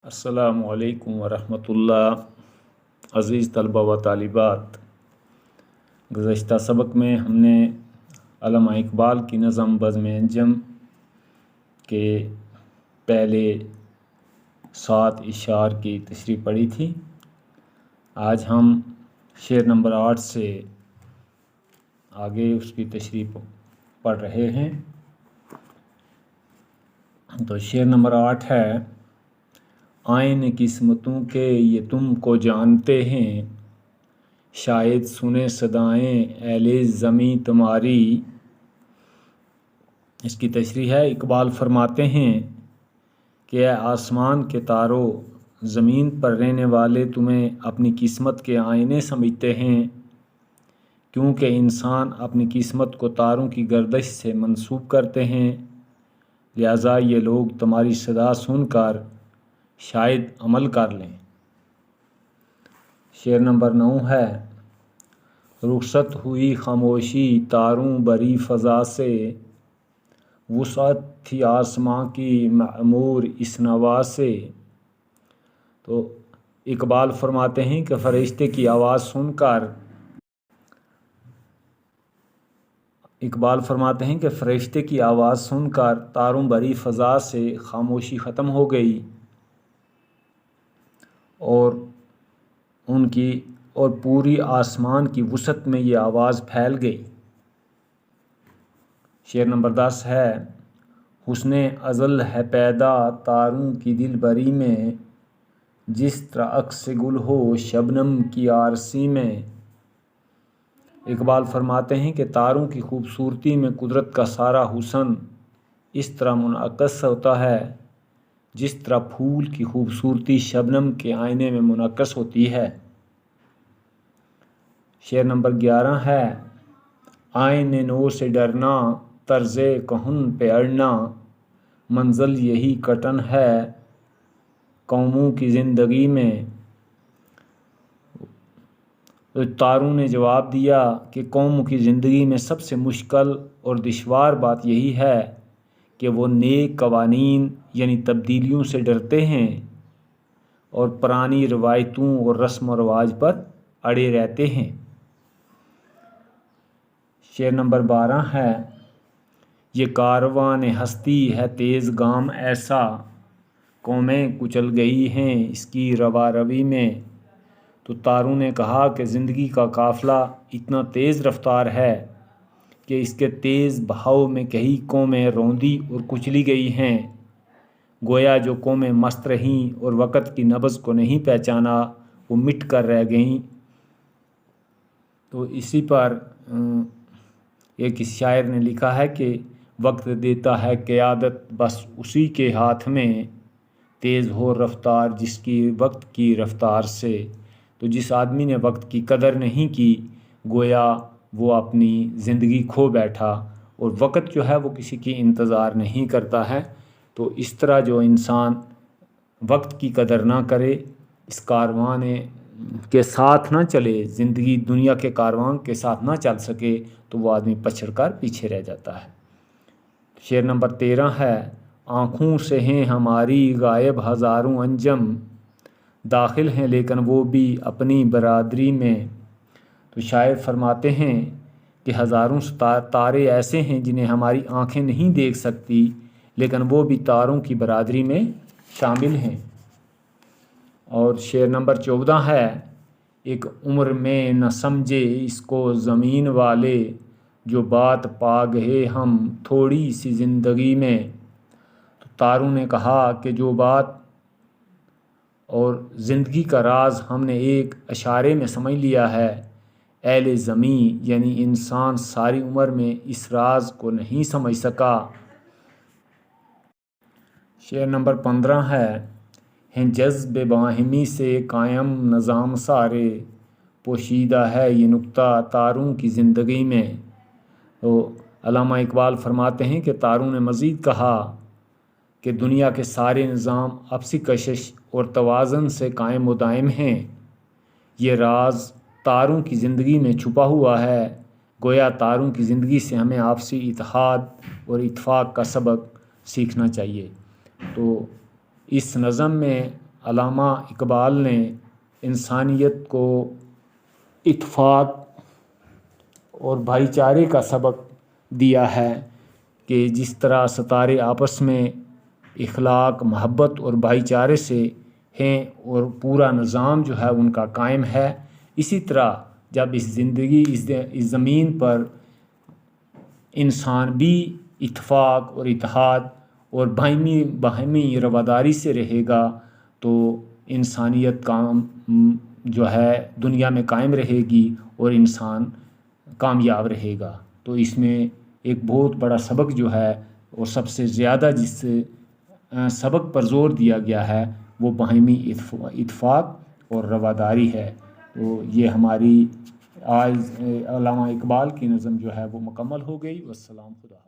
السلام علیکم ورحمۃ اللہ۔ عزیز طلبہ و طالبات، گزشتہ سبق میں ہم نے علامہ اقبال کی نظم بزم انجم کے پہلے 7 اشعار کی تشریح پڑھی تھی۔ آج ہم شعر نمبر 8 سے آگے اس کی تشریح پڑھ رہے ہیں۔ تو شعر نمبر 8 ہے: آئین قسمتوں کے یہ تم کو جانتے ہیں، شاید سنے صدائیں اہل زمیں تمہاری۔ اس کی تشریح ہے: اقبال فرماتے ہیں کہ اے آسمان کے تارو، زمین پر رہنے والے تمہیں اپنی قسمت کے آئینے سمجھتے ہیں، کیونکہ انسان اپنی قسمت کو تاروں کی گردش سے منسوب کرتے ہیں، لہٰذا یہ لوگ تمہاری صدا سن کر شاید عمل کر لیں۔ شعر نمبر 9 ہے: رخصت ہوئی خاموشی تاروں بری فضا سے، وسعت تھی آسماں کی معمور اس نوا سے۔ تو اقبال فرماتے ہیں کہ فرشتے کی آواز سن کر تاروں بری فضا سے خاموشی ختم ہو گئی اور پوری آسمان کی وسعت میں یہ آواز پھیل گئی۔ شعر نمبر 10 ہے: حسن ازل ہے پیدا تاروں کی دل بری میں، جس طرح عکس گل ہو شبنم کی آرسی میں۔ اقبال فرماتے ہیں کہ تاروں کی خوبصورتی میں قدرت کا سارا حسن اس طرح منعکس ہوتا ہے جس طرح پھول کی خوبصورتی شبنم کے آئینے میں منعکس ہوتی ہے۔ شعر نمبر 11 ہے: آئین نو سے ڈرنا طرز کہن پہ اڑنا، منزل یہی کٹن ہے قوموں کی زندگی میں۔ تو تاروں نے جواب دیا کہ قوموں کی زندگی میں سب سے مشکل اور دشوار بات یہی ہے کہ وہ نیک قوانین یعنی تبدیلیوں سے ڈرتے ہیں اور پرانی روایتوں اور رسم و رواج پر اڑے رہتے ہیں۔ شعر نمبر 12 ہے: یہ کاروان ہستی ہے تیز گام ایسا، قومیں کچل گئی ہیں اس کی روا روی میں۔ تو تاروں نے کہا کہ زندگی کا قافلہ اتنا تیز رفتار ہے کہ اس کے تیز بہاؤ میں کئی قومیں روندی اور کچلی گئی ہیں، گویا جو قومیں مست رہیں اور وقت کی نبض کو نہیں پہچانا وہ مٹ کر رہ گئیں۔ تو اسی پر ایک شاعر نے لکھا ہے کہ وقت دیتا ہے قیادت بس اسی کے ہاتھ میں، تیز ہو رفتار جس کی وقت کی رفتار سے۔ تو جس آدمی نے وقت کی قدر نہیں کی گویا وہ اپنی زندگی کھو بیٹھا، اور وقت جو ہے وہ کسی کی انتظار نہیں کرتا ہے۔ تو اس طرح جو انسان وقت کی قدر نہ کرے، اس کاروان کے ساتھ نہ چلے، زندگی دنیا کے کاروان کے ساتھ نہ چل سکے، تو وہ آدمی پچھڑ کر پیچھے رہ جاتا ہے۔ شعر نمبر 13 ہے: آنکھوں سے ہیں ہماری غائب ہزاروں انجم، داخل ہیں لیکن وہ بھی اپنی برادری میں۔ تو شاعر فرماتے ہیں کہ ہزاروں تارے ایسے ہیں جنہیں ہماری آنکھیں نہیں دیکھ سکتی، لیکن وہ بھی تاروں کی برادری میں شامل ہیں۔ اور شعر نمبر 14 ہے: ایک عمر میں نہ سمجھے اس کو زمین والے، جو بات پا گئے ہم تھوڑی سی زندگی میں۔ تو تاروں نے کہا کہ جو بات اور زندگی کا راز ہم نے ایک اشارے میں سمجھ لیا ہے، اہل زمیں یعنی انسان ساری عمر میں اس راز کو نہیں سمجھ سکا۔ شعر نمبر 15 ہے: ہیں جذب باہمی سے قائم نظام سارے، پوشیدہ ہے یہ نکتہ تاروں کی زندگی میں۔ تو علامہ اقبال فرماتے ہیں کہ تاروں نے مزید کہا کہ دنیا کے سارے نظام آپسی کشش اور توازن سے قائم و دائم ہیں، یہ راز تاروں کی زندگی میں چھپا ہوا ہے، گویا تاروں کی زندگی سے ہمیں آپسی اتحاد اور اتفاق کا سبق سیکھنا چاہیے۔ تو اس نظم میں علامہ اقبال نے انسانیت کو اتفاق اور بھائی چارے کا سبق دیا ہے کہ جس طرح ستارے آپس میں اخلاق، محبت اور بھائی چارے سے ہیں اور پورا نظام جو ہے ان کا قائم ہے، اسی طرح جب اس زمین پر انسان بھی اتفاق اور اتحاد اور باہمی رواداری سے رہے گا تو انسانیت جو ہے دنیا میں قائم رہے گی اور انسان کامیاب رہے گا۔ تو اس میں ایک بہت بڑا سبق جو ہے اور سب سے زیادہ جس سبق پر زور دیا گیا ہے وہ باہمی اتفاق اور رواداری ہے۔ تو یہ ہماری آج علامہ اقبال کی نظم جو ہے وہ مکمل ہو گئی۔ والسلام، خدا حافظ۔